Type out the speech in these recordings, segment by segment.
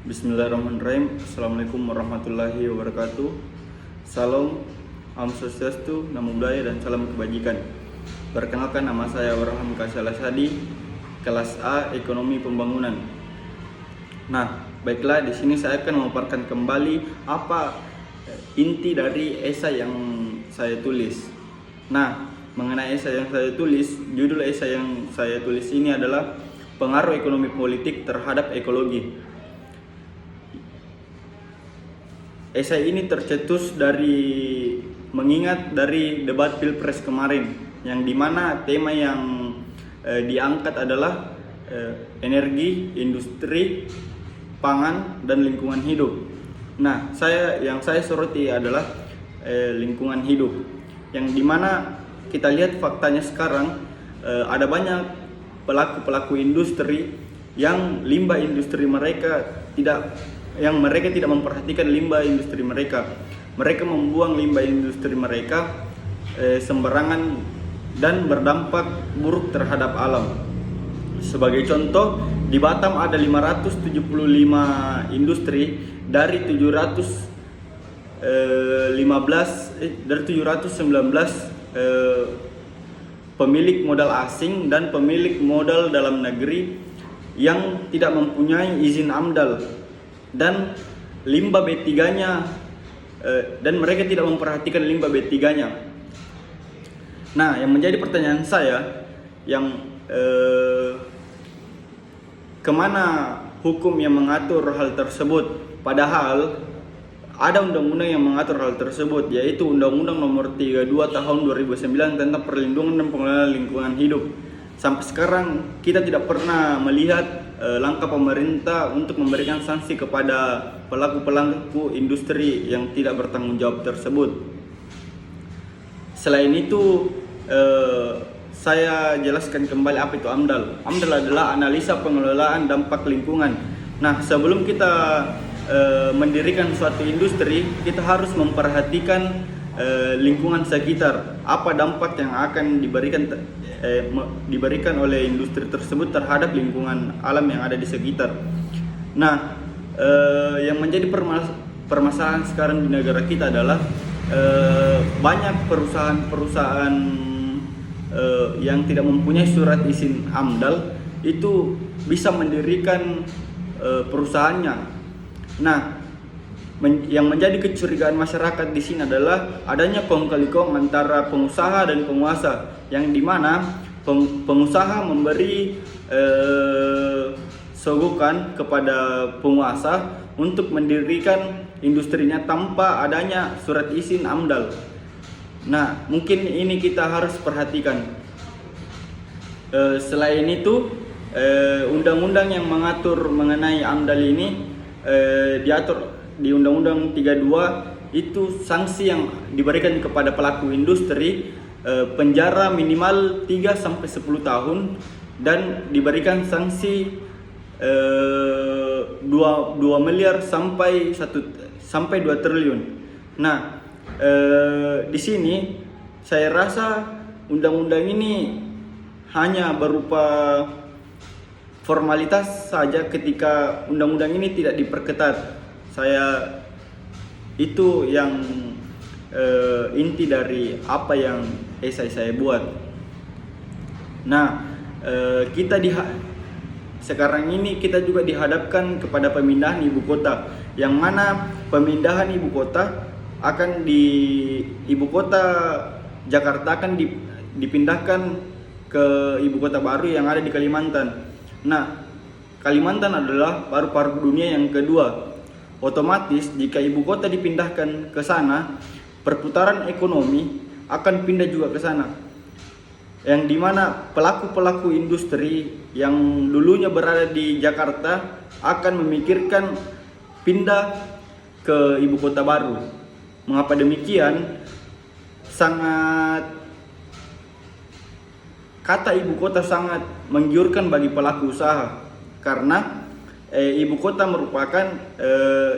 Bismillahirrahmanirrahim. Assalamualaikum warahmatullahi wabarakatuh. Salam, Om Swastiastu, Namo Buddhaya, dan salam kebajikan. Perkenalkan, nama saya Warham Kasalasadi, kelas A Ekonomi Pembangunan. Nah, baiklah, di sini saya akan memaparkan kembali apa inti dari esai yang saya tulis. Nah, mengenai esai yang saya tulis, judul esai yang saya tulis ini adalah Pengaruh Ekonomi Politik Terhadap Ekologi. Esai ini tercetus dari mengingat dari debat Pilpres kemarin, yang dimana tema yang diangkat adalah energi, industri, pangan, dan lingkungan hidup. Nah, yang saya soroti adalah lingkungan hidup, yang dimana kita lihat faktanya sekarang ada banyak pelaku-pelaku industri yang limbah industri mereka tidak memperhatikan limbah industri mereka. Mereka membuang limbah industri mereka sembarangan dan berdampak buruk terhadap alam. Sebagai contoh, di Batam ada 575 industri dari 719 pemilik modal asing dan pemilik modal dalam negeri yang tidak mempunyai izin AMDAL dan limbah B3-nya, dan mereka tidak memperhatikan limbah B3-nya. Nah, yang menjadi pertanyaan saya, kemana hukum yang mengatur hal tersebut? Padahal ada undang-undang yang mengatur hal tersebut, yaitu Undang-Undang Nomor 32 Tahun 2009 tentang perlindungan dan pengelolaan lingkungan hidup. Sampai sekarang kita tidak pernah melihat langkah pemerintah untuk memberikan sanksi kepada pelaku-pelaku industri yang tidak bertanggung jawab tersebut. Selain itu, saya jelaskan kembali apa itu AMDAL. AMDAL adalah analisa pengelolaan dampak lingkungan. Nah, sebelum kita mendirikan suatu industri, kita harus memperhatikan lingkungan sekitar. Apa dampak yang akan diberikan oleh industri tersebut terhadap lingkungan alam yang ada di sekitar. Nah, yang menjadi permasalahan sekarang di negara kita adalah banyak perusahaan-perusahaan yang tidak mempunyai surat izin AMDAL itu bisa mendirikan perusahaannya. Nah, yang menjadi kecurigaan masyarakat di sini adalah adanya kong kali kong antara pengusaha dan penguasa, yang dimana pengusaha memberi sogokan kepada penguasa untuk mendirikan industrinya tanpa adanya surat izin AMDAL. Nah, mungkin ini kita harus perhatikan. Selain itu, undang-undang yang mengatur mengenai AMDAL ini diatur di Undang-Undang 32, itu sanksi yang diberikan kepada pelaku industri penjara minimal 3-10 tahun dan diberikan sanksi 2 miliar sampai 2 triliun. Nah, di sini saya rasa undang-undang ini hanya berupa formalitas saja ketika undang-undang ini tidak diperketat. Itu yang inti dari apa yang esai saya buat. Nah, sekarang ini kita juga dihadapkan kepada pemindahan ibu kota, yang mana pemindahan ibu kota ibu kota Jakarta akan dipindahkan ke ibu kota baru yang ada di Kalimantan. Nah, Kalimantan adalah paru-paru dunia yang kedua. Otomatis jika ibu kota dipindahkan ke sana, perputaran ekonomi akan pindah juga ke sana. Yang dimana pelaku-pelaku industri yang dulunya berada di Jakarta akan memikirkan pindah ke ibu kota baru. Mengapa demikian? Kata ibu kota sangat menggiurkan bagi pelaku usaha, karena ibu kota merupakan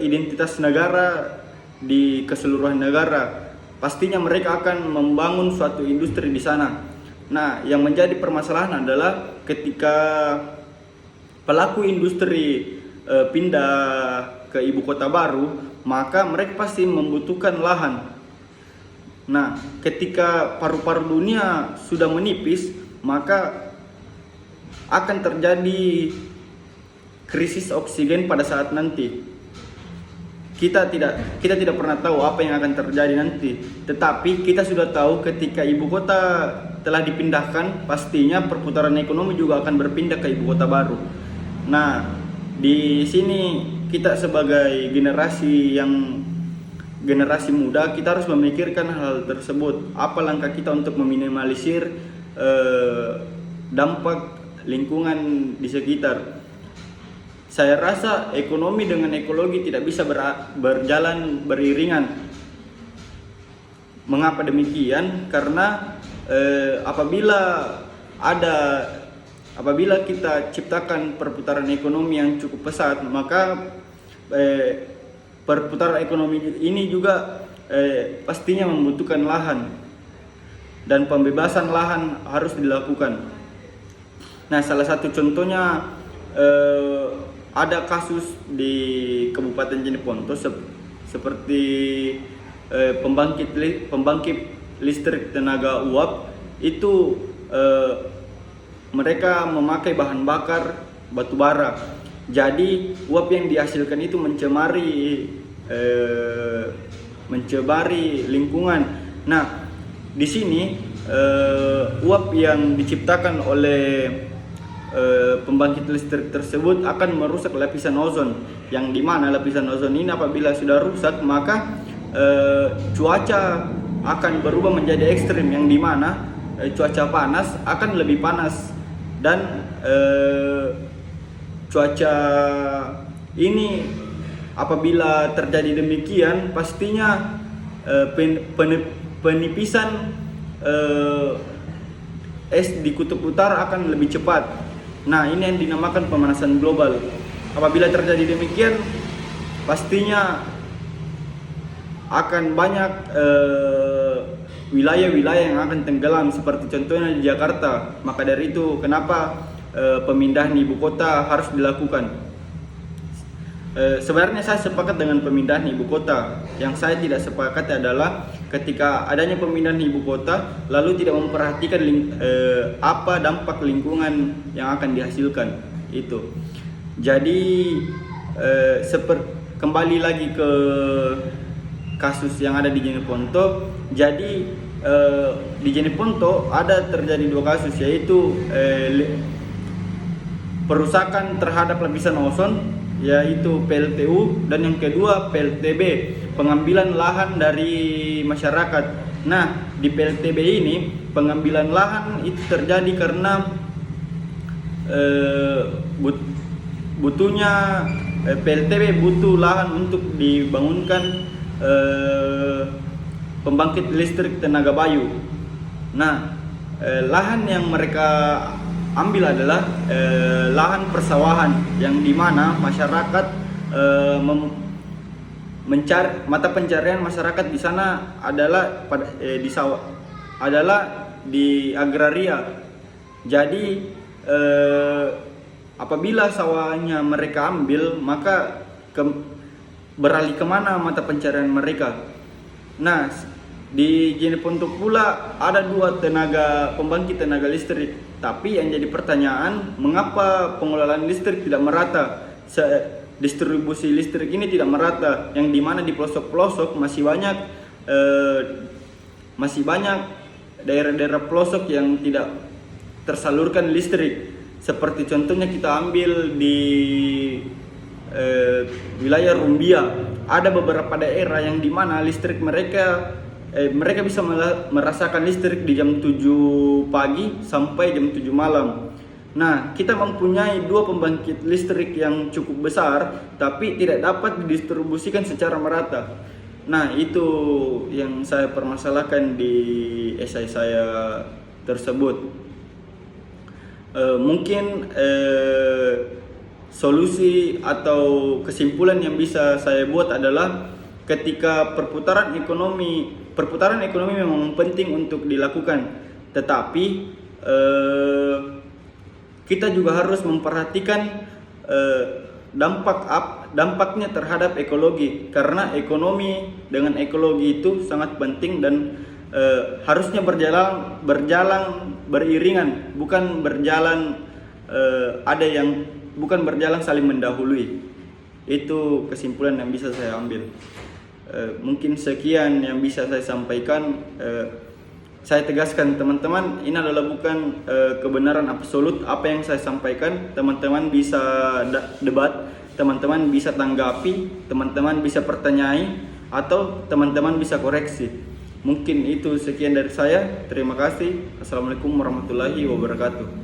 identitas negara di keseluruhan negara. Pastinya mereka akan membangun suatu industri di sana. Nah, yang menjadi permasalahan adalah ketika pelaku industri pindah ke ibu kota baru, maka mereka pasti membutuhkan lahan. Nah, ketika paru-paru dunia sudah menipis, maka akan terjadi krisis oksigen pada saat nanti. Kita tidak pernah tahu apa yang akan terjadi nanti, tetapi kita sudah tahu ketika ibu kota telah dipindahkan, pastinya perputaran ekonomi juga akan berpindah ke ibu kota baru. Nah, di sini kita sebagai generasi muda, kita harus memikirkan hal tersebut. Apa langkah kita untuk meminimalisir dampak lingkungan di sekitar. Saya rasa ekonomi dengan ekologi tidak bisa berjalan beriringan. Mengapa demikian? Karena apabila kita ciptakan perputaran ekonomi yang cukup pesat, maka perputaran ekonomi ini juga pastinya membutuhkan lahan, dan pembebasan lahan harus dilakukan. Nah, salah satu contohnya ada kasus di Kabupaten Jeneponto seperti pembangkit listrik tenaga uap itu, mereka memakai bahan bakar batu bara. Jadi uap yang dihasilkan itu mencemari lingkungan. Nah, di sini uap yang diciptakan oleh pembangkit listrik tersebut akan merusak lapisan ozon, yang dimana lapisan ozon ini apabila sudah rusak, maka cuaca akan berubah menjadi ekstrim, yang dimana cuaca panas akan lebih panas, dan cuaca ini apabila terjadi demikian, pastinya penipisan es di kutub utara akan lebih cepat. Nah, ini yang dinamakan pemanasan global. Apabila terjadi demikian, pastinya akan banyak wilayah-wilayah yang akan tenggelam, seperti contohnya di Jakarta. Maka dari itu, kenapa pemindahan ibu kota harus dilakukan? Sebenarnya saya sepakat dengan pemindahan ibu kota. Yang saya tidak sepakat adalah ketika adanya pemindahan ibu kota lalu tidak memperhatikan apa dampak lingkungan yang akan dihasilkan itu. Jadi kembali lagi ke kasus yang ada di Jeneponto. Jadi di Jeneponto ada terjadi dua kasus, yaitu perusakan terhadap lapisan ozon, yaitu PLTU, dan yang kedua PLTB, pengambilan lahan dari masyarakat. Nah, di PLTB ini pengambilan lahan itu terjadi karena butuhnya PLTB butuh lahan untuk dibangunkan pembangkit listrik tenaga bayu. Nah, lahan yang mereka ambil adalah lahan persawahan, yang dimana masyarakat mencari mata pencarian masyarakat di sana adalah di sawah, adalah di agraria. Jadi apabila sawahnya mereka ambil, maka beralih kemana mata pencarian mereka? Nah, di Jeneponto pula ada dua pembangkit tenaga listrik. Tapi yang jadi pertanyaan, mengapa pengelolaan listrik tidak merata? Distribusi listrik ini tidak merata, yang dimana di pelosok-pelosok masih banyak daerah-daerah pelosok yang tidak tersalurkan listrik. Seperti contohnya kita ambil di wilayah Rumbia, ada beberapa daerah yang dimana listrik mereka bisa merasakan listrik di jam 7 pagi sampai jam 7 malam. Nah, kita mempunyai dua pembangkit listrik yang cukup besar, tapi tidak dapat didistribusikan secara merata. Nah, itu yang saya permasalahkan di esai saya tersebut. Mungkin solusi atau kesimpulan yang bisa saya buat adalah ketika perputaran ekonomi memang penting untuk dilakukan, tetapi kita juga harus memperhatikan dampaknya terhadap ekologi, karena ekonomi dengan ekologi itu sangat penting dan harusnya berjalan beriringan, bukan berjalan bukan berjalan saling mendahului. Itu kesimpulan yang bisa saya ambil. Mungkin sekian yang bisa saya sampaikan. Saya tegaskan teman-teman, ini adalah bukan kebenaran absolut apa yang saya sampaikan. Teman-teman bisa debat, teman-teman bisa tanggapi, teman-teman bisa pertanyai, atau teman-teman bisa koreksi. Mungkin itu sekian dari saya. Terima kasih. Assalamualaikum warahmatullahi wabarakatuh.